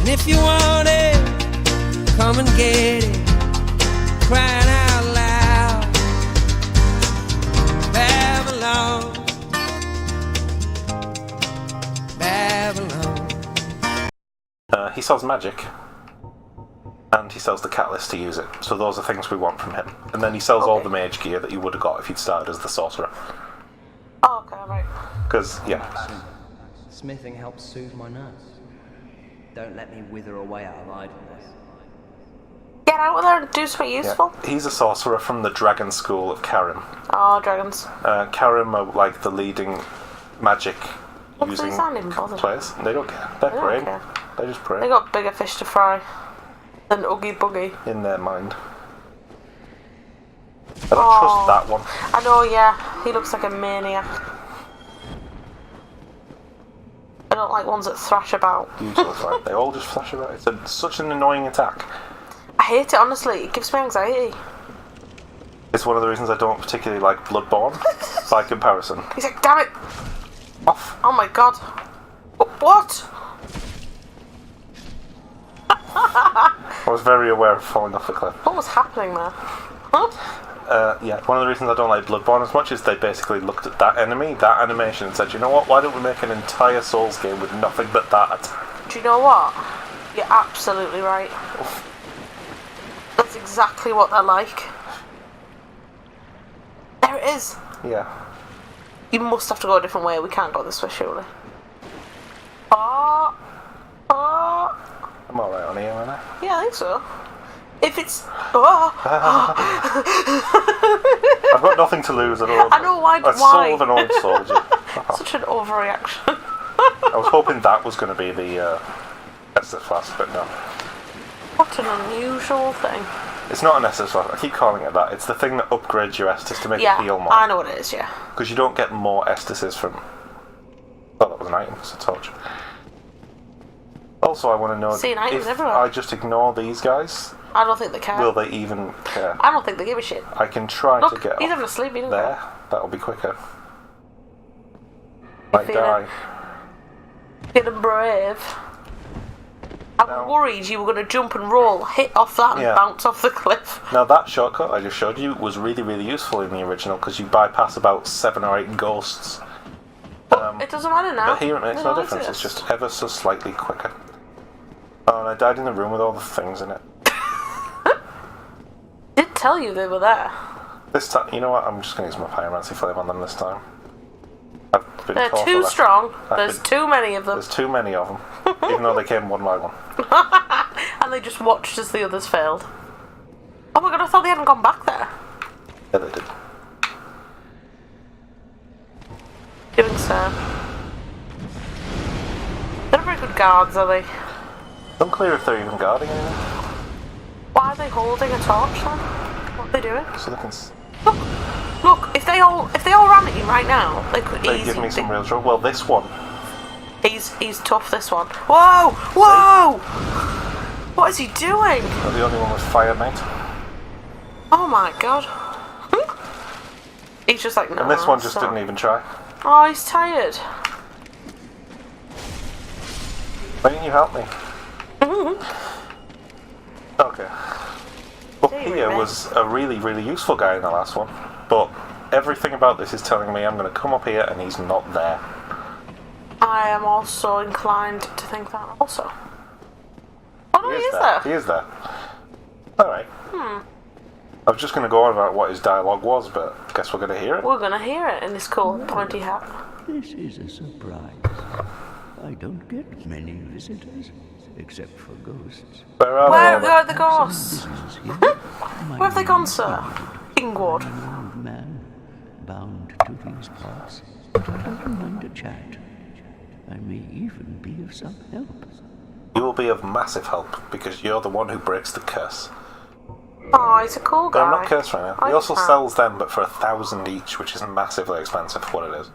And if you want it, come and get it. Crying out loud. Babylon. Babylon. He sells magic. And he sells the catalyst to use it. So those are things we want from him. And then he sells all the mage gear that you would have got if you'd started as the sorcerer. Oh, okay, right. Because, yeah. Smithing helps soothe my nerves. Don't let me wither away out of idleness. Get out there and do something useful. Yeah. He's a sorcerer from the dragon school of Karim. Oh, dragons. Karim are like the leading magic using These aren't even bothered. players. They don't care. They're praying. They just pray. They got bigger fish to fry than Oogie Boogie. In their mind. I don't trust that one. I know, yeah. He looks like a maniac. I don't like ones that thrash about. Usually, right? They all just thrash about. It's such an annoying attack. I hate it, honestly. It gives me anxiety. It's one of the reasons I don't particularly like Bloodborne, by comparison. He's like, damn it! Off. Oh my god. What? I was very aware of falling off the cliff. What was happening there? Huh? Yeah, one of the reasons I don't like Bloodborne as much is they basically looked at that enemy, that animation, and said, you know what, why don't we make an entire Souls game with nothing but that attack? Do you know what? You're absolutely right. That's exactly what they're like. There it is. Yeah. You must have to go a different way. We can't go this way, surely. Oh. Oh. I'm alright on here, aren't I? Yeah, I think so. If it's... Oh. I've got nothing to lose at all. I know, why? A soul of an old soldier. Such an overreaction. I was hoping that was going to be the Estus Flask, but no. What an unusual thing. It's not an Estus Flask. I keep calling it that. It's the thing that upgrades your Estus to make it heal more. I know what it is, yeah. Because you don't get more Estises from... Oh, that was an item, it's a torch. Also, I want to know if everywhere. I just ignore these guys, I don't think they care. will they even care? I don't think they give a shit. I can try Look, to get he's off having a sleep, he doesn't there. That'll be quicker. Might die. Feeling brave. I was worried you were going to jump and roll, hit off that and bounce off the cliff. Now that shortcut I just showed you was really, really useful in the original because you bypass about 7 or 8 ghosts. It doesn't matter now. But here it makes no difference, it's just ever so slightly quicker. Oh, and I died in the room with all the things in it. Did tell you they were there. This time, you know what, I'm just going to use my Pyromancy Flame on them this time. I've been They're too strong, there's too many of them. There's too many of them, even though they came one by one. And they just watched as the others failed. Oh my god, I thought they hadn't gone back there. Yeah, they did. Doing so. They're not very good guards, are they? Unclear if they're even guarding anything. Why are they holding a torch then? What are they doing? So they can... Look, if they all ran at you right now, they could easily... They give me some real trouble. Well, this one... He's tough, this one. Whoa! Whoa! What is he doing? They're the only one with fire, mate. Oh my god. He's just like, no. And this one just didn't even try. Oh, he's tired. Why didn't you help me? Okay. Up here was a really, really useful guy in the last one, but everything about this is telling me I'm going to come up here and he's not there. I am also inclined to think that also. Oh no, he is there. He is there. Alright. I was just going to go on about what his dialogue was, but I guess we're going to hear it. We're going to hear it in this cool pointy hat. This is a surprise. I don't get many visitors, except for ghosts. Where are the ghosts? Where have they gone, sir? Ingward. An old man, bound to these parts, but I don't mind a chat. I may even be of some help. You will be of massive help, because you're the one who breaks the curse. Oh, he's a cool guy. I'm not cursed right now. He also sells them, but for 1,000 each, which is massively expensive for what it is.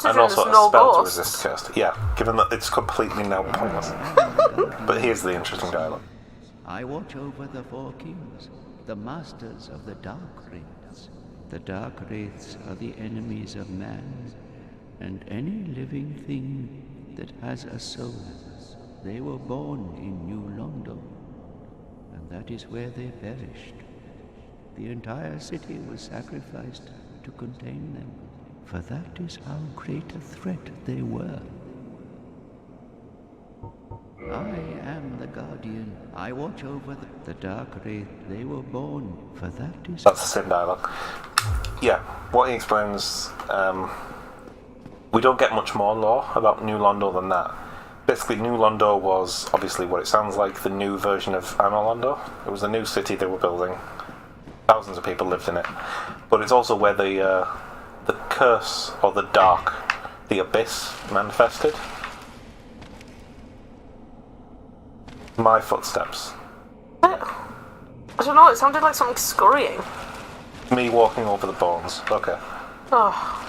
And also a spell to resist cursed. Yeah, given that it's completely now pointless. But here's the interesting dialogue. I watch over the 4 kings, the masters of the Dark Wraiths. The Dark Wraiths are the enemies of man, and any living thing that has a soul. they were born in New Londo, and that is where they perished. The entire city was sacrificed to contain them, for that is how great a threat they were. I am the Guardian. I watch over the Dark Wraith. They were born, for that is... That's the same dialogue. Yeah, what he explains, we don't get much more lore about New Londo than that. Basically, New Londo was, obviously what it sounds like, the new version of Anor Londo. It was a new city they were building. Thousands of people lived in it. But it's also where the curse, or the dark, the abyss, manifested. My footsteps. I don't know, it sounded like something scurrying. Me walking over the bones. Okay. Oh.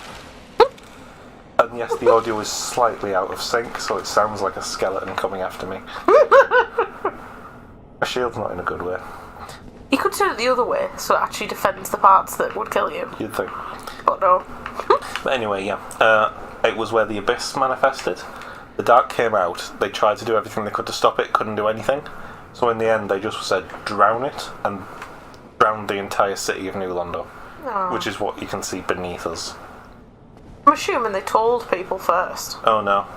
And yes, the audio is slightly out of sync, so it sounds like a skeleton coming after me. My shield's not in a good way. You could turn it the other way, so it actually defends the parts that would kill you. You'd think. But no. But anyway, yeah. It was where the abyss manifested. The dark came out, they tried to do everything they could to stop it, couldn't do anything. So in the end, they just said, drown it, and drowned the entire city of New Londo. Oh. Which is what you can see beneath us. I'm assuming they told people first. Oh no.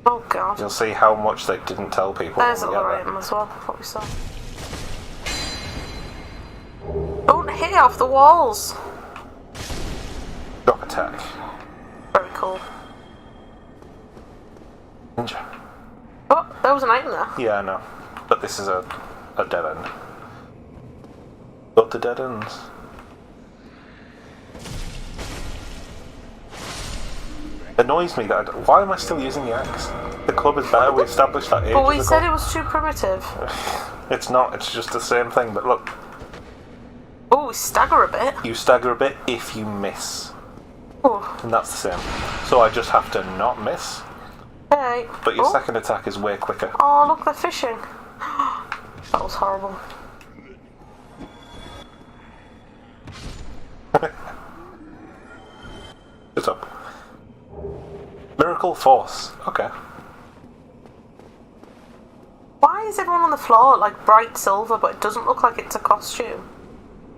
Oh god. You'll see how much they didn't tell people. There's a when we get there. Lorraine as well, what we saw. Don't hit off the walls! Shock attack. Very cool. Ninja. Oh, there was an item there. Yeah, I know. But this is a dead end. Go to dead ends. Annoys me that why am I still using the axe? The club is better, we established that ages ago. But we said it was too primitive. It's not, it's just the same thing, but look. Oh, we stagger a bit. You stagger a bit if you miss. Oh. And that's the same. So I just have to not miss. Hey. But your second attack is way quicker. Oh, look, they're fishing. That was horrible. What's up? Miracle Force. Okay. Why is everyone on the floor like bright silver, but it doesn't look like it's a costume?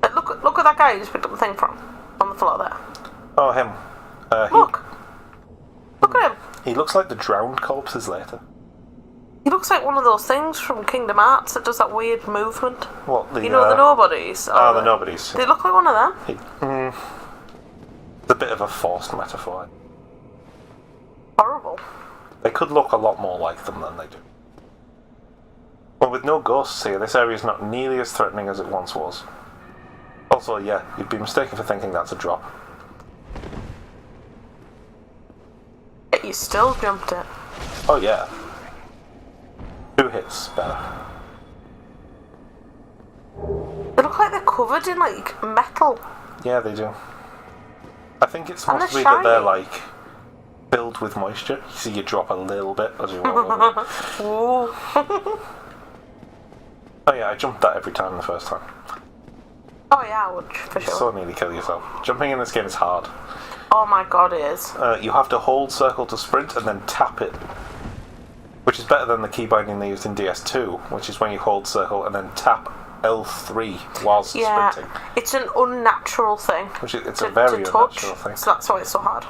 Like, look at that guy who just picked up the thing from on the floor there. Oh, him. Look at him. He looks like the drowned corpses later. He looks like one of those things from Kingdom Hearts that does that weird movement. What, the... You know, the nobodies? Oh, the nobodies. They look like one of them. It's a bit of a forced metaphor. Horrible. They could look a lot more like them than they do. Well, with no ghosts here, this area is not nearly as threatening as it once was. Also, yeah, you'd be mistaken for thinking that's a drop. Yet you still jumped it. Oh, yeah. 2 hits, better. They look like they're covered in, like, metal. Yeah, they do. I think it's And mostly they're that they're, shiny. like, filled with moisture. So you drop a little bit as you walk over it. Ooh. Oh yeah, I jumped that every time the first time. Oh yeah, I would, for sure. So nearly kill yourself. Jumping in this game is hard. Oh my god, it is. You have to hold circle to sprint and then tap it. Which is better than the key binding they used in DS2, which is when you hold circle and then tap L3 whilst sprinting. It's an unnatural thing. It's a very to touch, unnatural thing. So that's why it's so hard.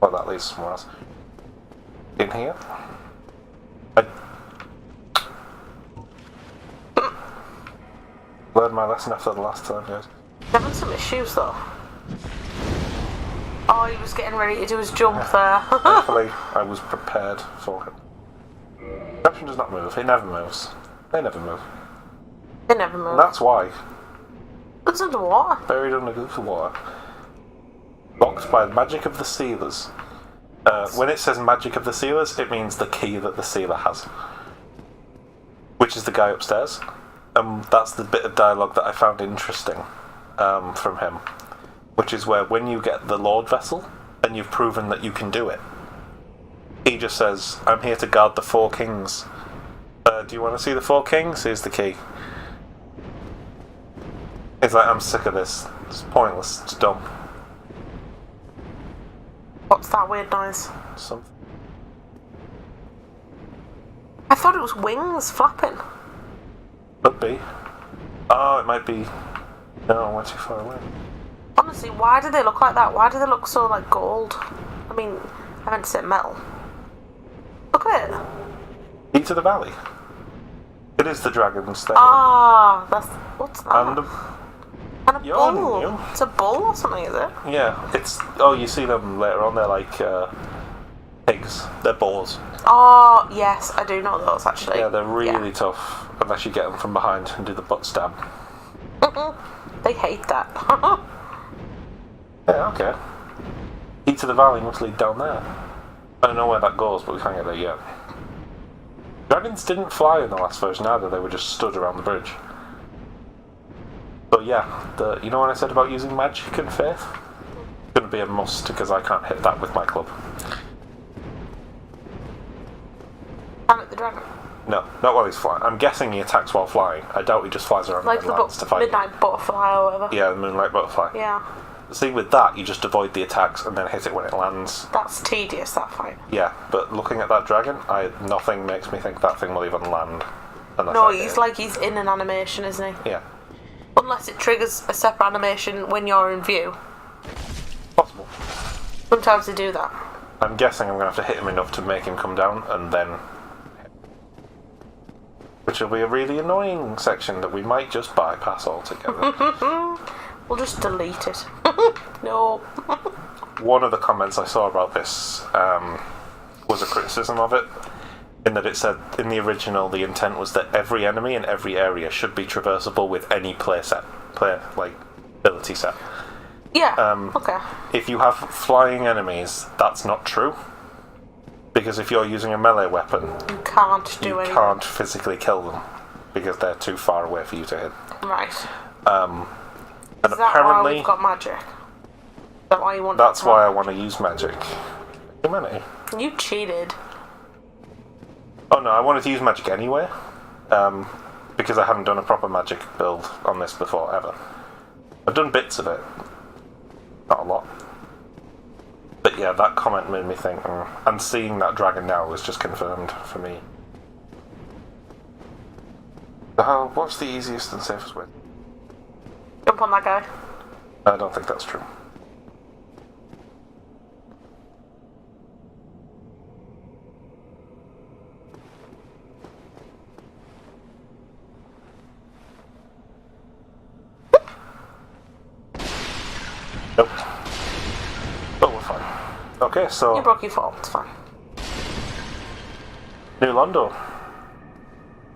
Well, that leads somewhere else. In here? I learned my lesson after the last time, guys. Having some issues though. Oh, he was getting ready to do his jump there. Thankfully, I was prepared for it. Perception does not move. It never moves. They never move. They never move. And that's why. It's underwater. Buried under the water. Blocked by the magic of the sealers. When it says magic of the sealers, it means the key that the sealer has. Which is the guy upstairs. That's the bit of dialogue that I found interesting from him. Which is where when you get the Lord Vessel, and you've proven that you can do it, he just says, I'm here to guard the 4 kings. Do you want to see the 4 kings? Here's the key. He's like, I'm sick of this. It's pointless. It's dumb. What's that weird noise? Something. I thought it was wings flapping. Could be. Oh, it might be. No, we're too far away. Honestly, why do they look like that? Why do they look so like gold? I mean, I meant to say metal. Look at it. Key to the valley. It is the dragon's thing. Ah, that's what's that? And And a You're bull. new. It's a bull or something, is it? yeah, it's. Oh, you see them later on. They're like pigs. They're boars. Oh, yes, I do know those actually. Yeah, they're really tough unless you get them from behind and do the butt stab. They hate that. Yeah, okay. Key to the valley must lead down there. I don't know where that goes, but we can't get there yet. Dragons didn't fly in the last version either, they were just stood around the bridge. But yeah, you know what I said about using magic and faith? It's going to be a must because I can't hit that with my club. And at the dragon. No, not while he's flying. I'm guessing he attacks while flying. I doubt he just flies around Like and the lands to fight. midnight butterfly or whatever. Yeah, the moonlight butterfly. Yeah. See, with that, you just avoid the attacks and then hit it when it lands. That's tedious, that fight. Yeah, but looking at that dragon, nothing makes me think that thing will even land. Unless No, I hit he's it. like he's in an animation, isn't he? Yeah, Unless it triggers a separate animation when you're in view. possible. Sometimes they do that. I'm guessing I'm going to have to hit him enough to make him come down and then... Which will be a really annoying section that we might just bypass altogether. We'll just delete it. No. One of the comments I saw about this was a criticism of it, in that it said in the original the intent was that every enemy in every area should be traversable with any ability set. Yeah. Okay. If you have flying enemies, that's not true. Because if you're using a melee weapon, You can't do you anything. can't physically kill them because they're too far away for you to hit. Right. And Is that why apparently, we've got magic? Is that why you want that's to why I want to use magic. Humanity. You cheated. Oh no, I wanted to use magic anyway, because I haven't done a proper magic build on this before, ever. I've done bits of it, not a lot. But yeah, that comment made me think, and seeing that dragon now was just confirmed for me. What's the easiest and safest way? Jump on that guy. I don't think that's true. Nope. But we're fine. Okay, so... You broke your fall. It's fine. New Londo.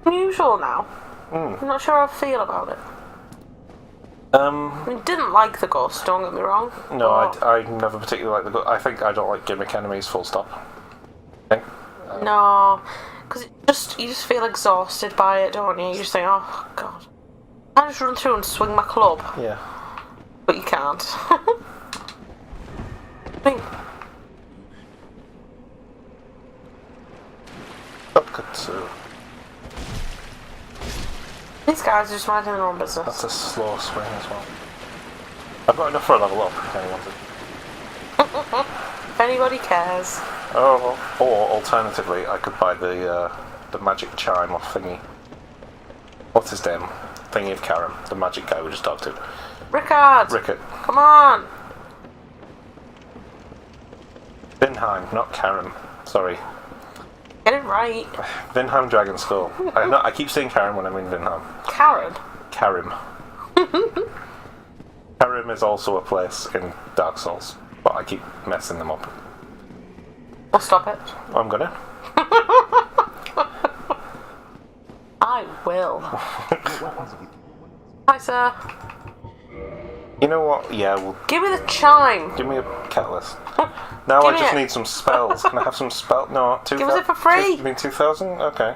Unusual now. I'm not sure how I feel about it. I mean, didn't like the ghost, don't get me wrong. No, but I never particularly like the... I think I don't like gimmick enemies, full stop. Okay? No, because you just feel exhausted by it, don't you? You just think, oh god, I just run through and swing my club, Yeah. but you can't. I mean, Tokatsu. these guys are just minding their own business. That's a slow swing as well. I've got enough for a level up if anyone wanted. If anybody cares. Oh, or alternatively, I could buy the magic chime off Thingy. What's his name? Thingy of Karim, the magic guy we just talked to. Rickard! Rickett. Come on! Vinheim, not Karim. Sorry. Get it right. Vinheim Dragon Skull. I keep saying Karim when I'm in Vinheim. Karen. Karim. Karim is also a place in Dark Souls, but I keep messing them up. We'll stop it. I'm gonna. I will. Hi, sir. You know what? Yeah, well, Give me the chime. give me a catalyst. Now Give I me just it. need some spells. Can I have some spell? No, 2,000. Give us it for free. You mean 2,000? Okay.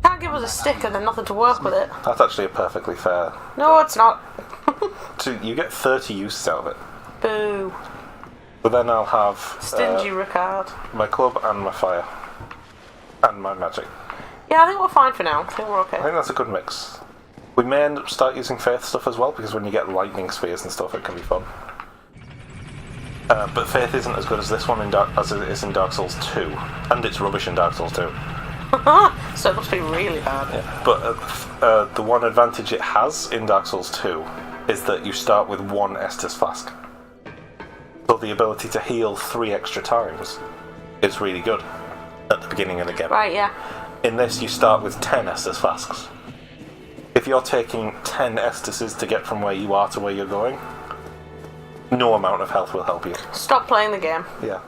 Can't give us a stick and then nothing to work with it. That's actually a perfectly fair. No, it's not. You get 30 uses out of it. Boo. But then I'll have Stingy Rickard. my club and my fire. And my magic. Yeah, I think we're fine for now. I think we're okay. I think that's a good mix. We may end up start using faith stuff as well, because when you get lightning spears and stuff, it can be fun. But Faith isn't as good as this one as it is in Dark Souls 2, and it's rubbish in Dark Souls 2. So it must be really bad. Yeah. But the one advantage it has in Dark Souls 2 is that you start with 1 Estus flask. So the ability to heal 3 extra times is really good at the beginning of the game. Right, yeah. In this, you start with 10 Estus flasks. If you're taking 10 Estuses to get from where you are to where you're going, no amount of health will help you. Stop playing the game. Yeah.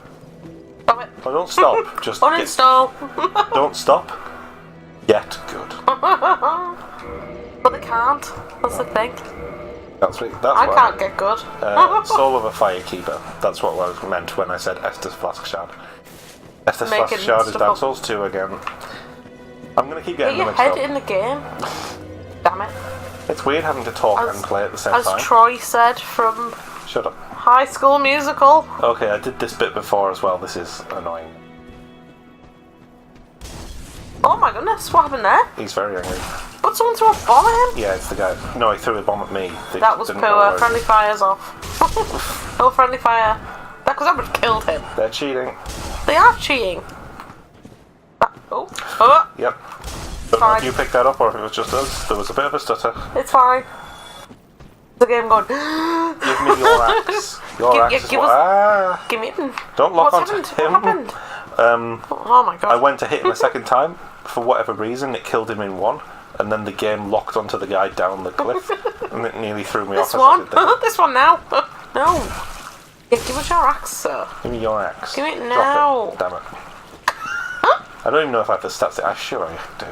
Stop it. Well, don't stop. Just uninstall. Don't stop. Get good. But they can't. That's the thing. That's I can't get good. Soul of a Firekeeper. That's what I meant when I said Estus Flask Shard. Estus Flask Shard is Dark Souls 2 again. I'm going to keep getting Get them your mixed head up. in the game. Damn it. It's weird having to talk and play at the same time. As Troy said from Shut up. High School Musical. Okay, I did this bit before as well. This is annoying. Oh my goodness, what happened there? He's very angry. But someone threw a bomb at him? Yeah, it's the guy. No, he threw a bomb at me. That was poor. Friendly fire's off. No friendly fire. That because that would have killed him. They're cheating. They are cheating. Oh. Yep. Don't know if you picked that up or if it was just us. There was a bit of a stutter. It's fine. The game going. Give me your axe. Your axe is give what... Give me it. Don't lock What's onto happened? him. What happened? Oh my god. I went to hit him a second time. For whatever reason, it killed him in one. And then the game locked onto the guy down the cliff. And it nearly threw me off. This one? This one now? No. Yeah, give us your axe, sir. Give me your axe. Give it Drop now. it. Damn it. I don't even know if I have the stats. I'm sure I do.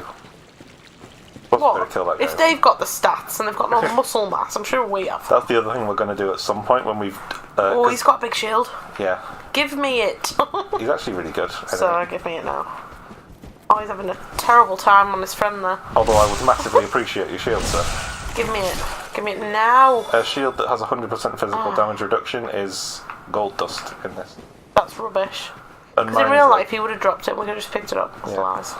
What? Kill that guy. If they've got the stats and they've got no muscle mass, I'm sure we have. That's the other thing we're going to do at some point when we've... oh, he's got a big shield. Yeah. Give me it. He's actually really good. So, give me it now. Oh, he's having a terrible time on his friend there. Although I would massively appreciate your shield, sir. Give me it. Give me it now. A shield that has 100% physical damage reduction is gold dust in this. That's rubbish. Because in real life, he would have dropped it and we could have just picked it up. That's lies.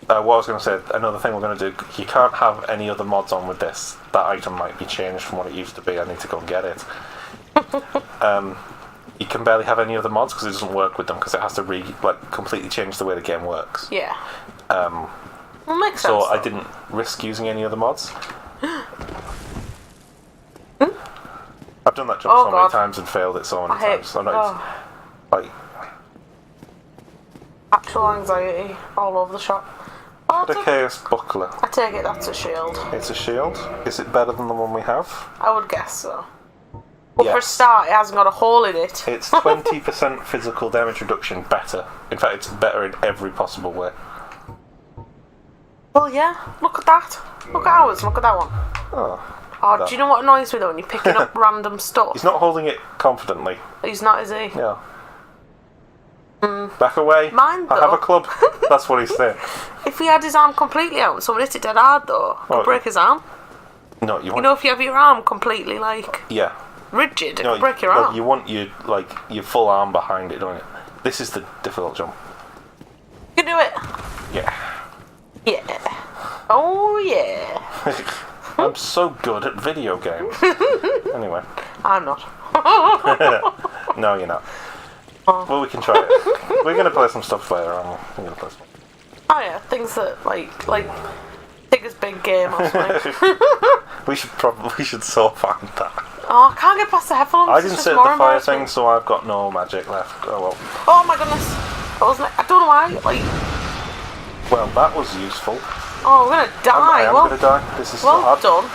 What I was going to say, another thing we're going to do, you can't have any other mods on with this. That item might be changed from what it used to be. I need to go and get it. You can barely have any other mods because it doesn't work with them because it has to completely change the way the game works. Yeah. Well, makes sense. So I didn't risk using any other mods. I've done that jump so many times and failed it so many times. So actual anxiety all over the shop. Oh, the Chaos Buckler. I take it that's a shield. It's a shield. Is it better than the one we have? I would guess so. But for a start, it hasn't got a hole in it. It's 20% physical damage reduction better. In fact, it's better in every possible way. Well, yeah. Look at that. Look at ours. Look at that one. Oh, do you know what annoys me though when you're picking up random stuff? He's not holding it confidently. He's not, is he? Yeah. Back away. Mine, though. I have a club. That's what he's saying. If he had his arm completely out and someone hit it dead hard though, could break his arm. No, you want... You know, if you have your arm completely, Yeah. rigid, it could break your arm. You want your full arm behind it, don't you? This is the difficult jump. You can do it. Yeah. Yeah. Oh, yeah. I'm so good at video games. Anyway. I'm not. No, you're not. Well, we can try it. We're going to play some stuff later on. We're going to play some. Oh yeah, things that like Tigger's big game or something. we should so find that. Oh, I can't get past the headphones. I didn't set the fire thing, so I've got no magic left. Oh well. Oh my goodness. I don't know why. Well, that was useful. Oh, we're gonna die. I am gonna die. This is so hard. Well done.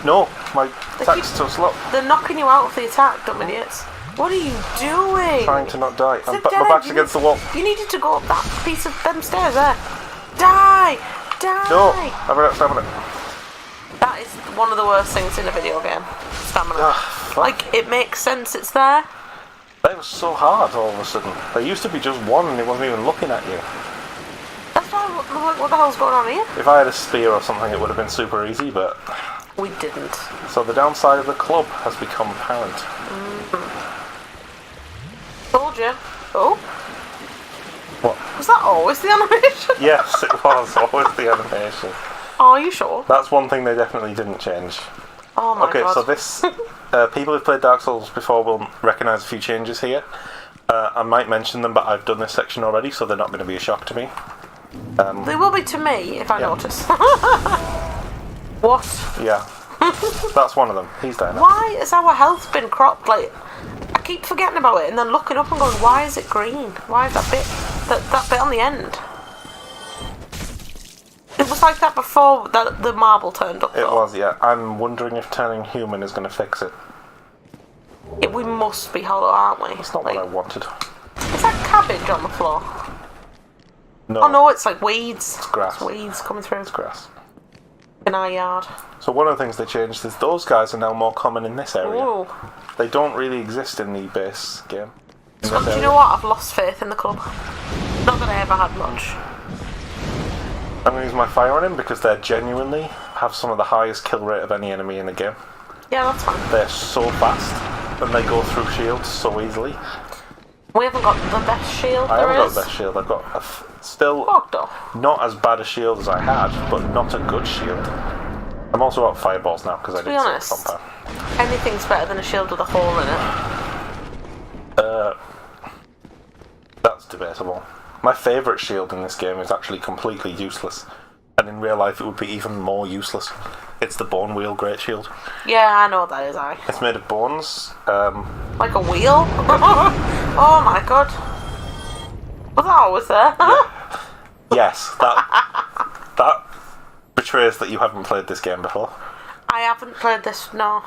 No, my attack's too slow. They're knocking you out of the attack, dumb idiots. What are you doing? Trying to not die. My back's against the wall. You needed to go up that piece of them stairs there. Die! Die! No, I've got stamina. That is one of the worst things in a video game. Stamina. It makes sense it's there. That was so hard all of a sudden. There used to be just one and it wasn't even looking at you. That's why, what the hell's going on here? If I had a spear or something, it would have been super easy, but... We didn't. So the downside of the club has become apparent. Told you. Oh? What? Was that always the animation? Yes, it was always the animation. Oh, are you sure? That's one thing they definitely didn't change. Oh my god. Okay, so this people who've played Dark Souls before will recognise a few changes here. I might mention them, but I've done this section already, so they're not going to be a shock to me. They will be to me if I notice. What? Yeah. That's one of them. He's there now. Why has our health been cropped? Like, I keep forgetting about it and then looking up and going, why is it green? Why is that bit on the end? It was like that before the marble turned up. It was, yeah. I'm wondering if turning human is going to fix it. We must be hollow, aren't we? It's not what I wanted. Is that cabbage on the floor? No. Oh no, it's like weeds. It's grass. It's weeds coming through. It's grass. In our yard. So one of the things they changed is those guys are now more common in this area. Ooh. They don't really exist in the base game. So, do you know what? I've lost faith in the club. Not that I ever had much. I'm going to use my fire on him because they genuinely have some of the highest kill rate of any enemy in the game. Yeah, that's fine. They're so fast and they go through shields so easily. We haven't got the best shield I there haven't is. got the best shield. I've got still Fucked off. not as bad a shield as I had, but not a good shield. I'm also out of fireballs now because I To be did honest, compound. anything's better than a shield with a hole in it. That's debatable. My favourite shield in this game is actually completely useless, and in real life it would be even more useless. It's the Bone Wheel Great Shield. Yeah, I know what that is, It's made of bones. Like a wheel? Oh my god. Was that always there? Yes, that betrays that you haven't played this game before. I haven't played this, no.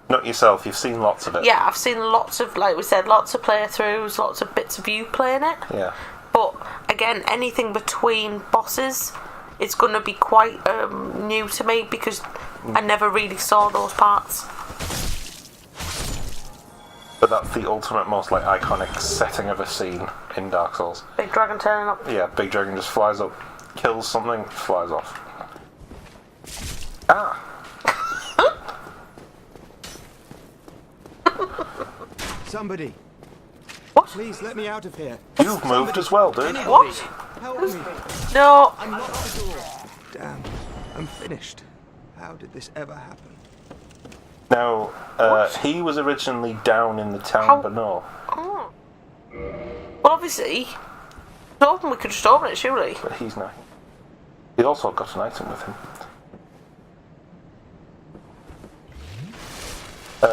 Not yourself, you've seen lots of it. Yeah, I've seen lots of, like we said, lots of playthroughs, lots of bits of you playing it. Yeah. But, again, anything between bosses is going to be quite new to me because I never really saw those parts. But that's the ultimate, most like iconic setting of a scene in Dark Souls. Big dragon turning up. Yeah, big dragon just flies up, kills something, flies off. Ah! Somebody, What? please let me out of here. You've moved as well, dude. What? Help me. No. Unlock the door. Damn, I'm finished. How did this ever happen? Now, he was originally down in the town, How- but no. Oh. Well, obviously, we could just open it, surely. But he's not. He's also got an item with him.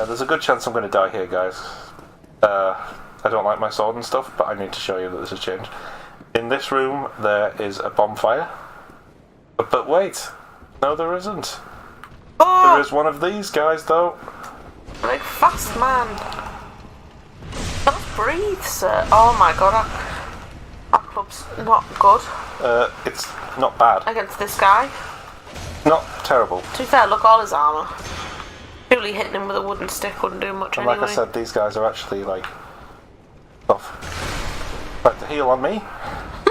There's a good chance I'm going to die here, guys. I don't like my sword and stuff, but I need to show you that this has changed. In this room, there is a bonfire. But wait, no there isn't. Oh! There is one of these guys, though. Like, fast man. Don't breathe, sir. Oh my god, our club's not good It's not bad. against this guy. Not terrible. To be fair, look, all his armour. Purely hitting him with a wooden stick wouldn't do much And anyway. like I said, these guys are actually, like, tough. Right, to heal on me.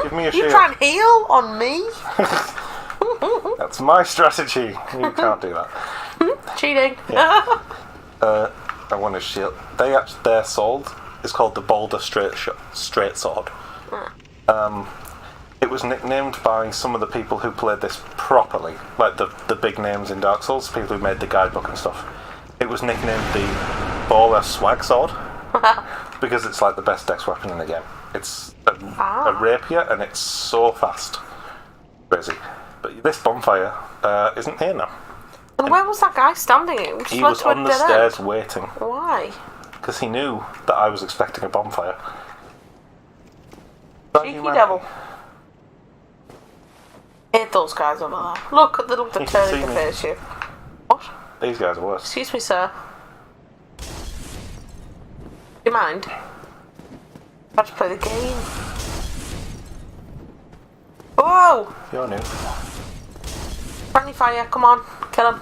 Give me a You shield. try and heal on me? That's my strategy. You can't do that. Cheating. I want a shield. Their sword is called the Boulder Straight Sword. It was nicknamed by some of the people who played this properly, like the big names in Dark Souls, people who made the guidebook and stuff. It was nicknamed the Baller Swag Sword because it's like the best dex weapon in the game. It's a rapier and it's so fast. Crazy. But this bonfire isn't here now. And where was that guy standing? He was on the stairs waiting Why? because he knew that I was expecting a bonfire. Cheeky devil. Hate those guys over there. Look at the look they're You can turning see to me. face you. What? These guys are worse. Excuse me, sir. Do you mind? I've to play the game. Whoa! You're new. Friendly fire, come on, kill him.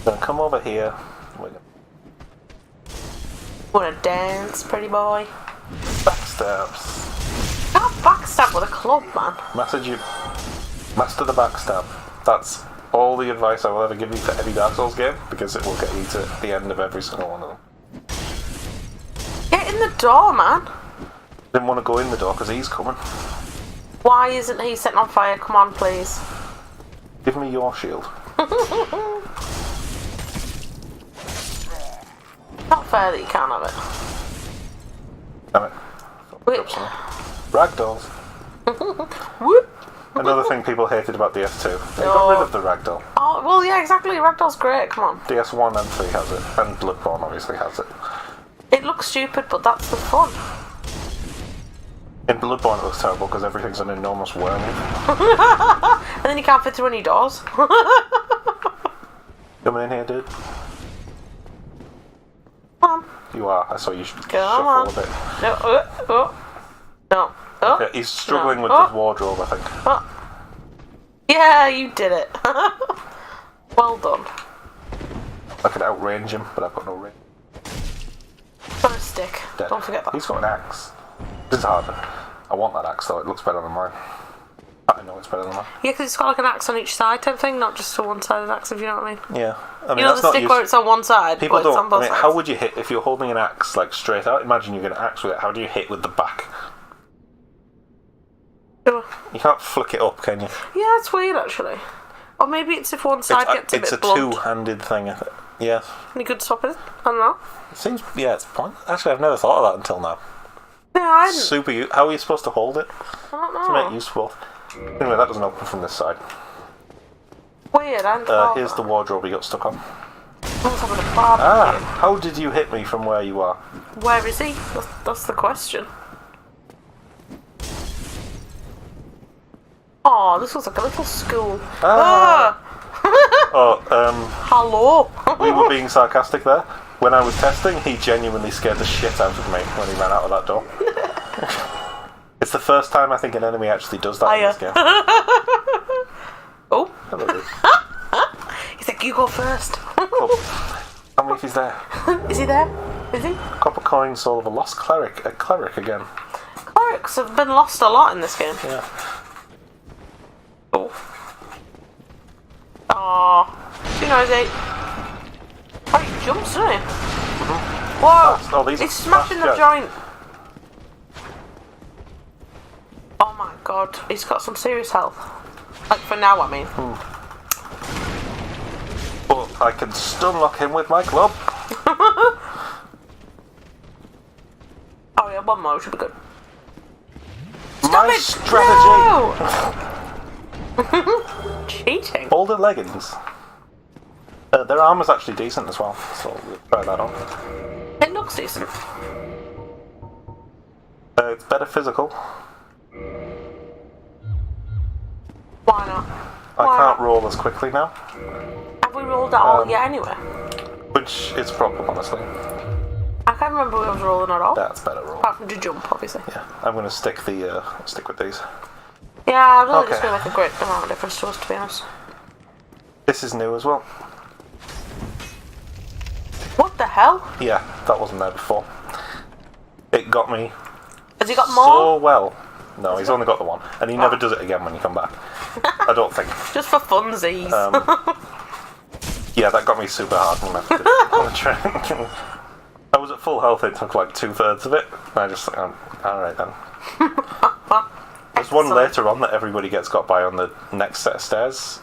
Then come over here. Wait. Wanna dance, pretty boy? Backstabs. Can't backstab with a club, man. Master the backstab. That's all the advice I will ever give you for any Dark Souls game, because it will get you to the end of every single one of them. Get in the door, man. Didn't want to go in the door because he's coming. Why isn't he setting on fire? Come on, please. Give me your shield. Not fair that you can't have it. Damn it. Wait. Ragdolls. Whoop. Another thing people hated about DS2. They got rid of the ragdoll. Oh, well, yeah, exactly. Ragdoll's great. Come on. DS1 and 3 has it. And Bloodborne obviously has it. It looks stupid, but that's the fun. In Bloodborne it looks terrible because everything's an enormous worm. And then you can't fit through any doors. Coming in here, dude. Come on. You are. I saw you Come shuffle on. a bit. No. No. Okay, he's struggling with his wardrobe, I think. Yeah, you did it. Well done. I could outrange him, but I've got no range. Got a stick. Dead. Don't forget that. He's got an axe. This is harder. I want that axe though, it looks better than mine. I know it's better than mine. Yeah, because it's got like an axe on each side type thing, not just a one-sided axe, if you know what I mean. Yeah. I mean, You know that's the not stick where it's on one side, People but it's on don't. both I mean, sides. how would you hit if you're holding an axe like straight out? Imagine you're going to axe with it. How do you hit with the back? Sure. You can't flick it up, can you? Yeah, it's weird actually. Or maybe it's if one side gets a bit blunt. It's a two-handed thing, I think. Yeah. You could stop it. I don't know. It seems. Yeah, it's point. Actually, I've never thought of that until now. Yeah, I hadn't. Super. How are you supposed to hold it I don't to make know. use of both? Anyway, that doesn't open from this side. Weird, I hadn't thought Here's of the wardrobe he got stuck on. that. I was having a barbecue. How did you hit me from where you are? Where is he? That's the question. Oh, this looks like a little school. Hello. We were being sarcastic there. When I was testing, he genuinely scared the shit out of me when he ran out of that door. It's the first time I think an enemy actually does that in this game. Oh. Hello, dude. He's like, you go first. Tell me if he's there. Is he there? Is he? Copper coin, soul of a lost cleric. A cleric again. Clerics have been lost a lot in this game. Yeah. Oh. Aww. Too noisy. Oh, he jumps, doesn't he? Whoa! Oh, these are He's smashing the fast joint. Oh my god, he's got some serious health. Like for now, I mean. But I can stun lock him with my club. Oh yeah, one more should be good. My it! strategy. No! Cheating. Boulder leggings. Their armor's actually decent as well, so we'll try that on. It looks decent. It's better physical. Why not? I can't roll as quickly now, Have we rolled that all yet anyway? which is a problem, honestly. I can't remember we was rolling at all. That's better roll. Apart from to jump, obviously. Yeah, I'm going to stick with these. Yeah, I don't think Okay. it's going to make a great amount of difference to us, to be honest. This is new as well. What the hell? Yeah, that wasn't there before. It got me Has he got more? so well. No, he's only got the one, and he never does it again when you come back. I don't think. Just for funsies. Yeah, that got me super hard when I did it on the train. I was at full health, it took like 2/3 of it, and I just alright then. There's one Excellent. later on that everybody gets got by on the next set of stairs.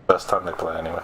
First time they play anyway.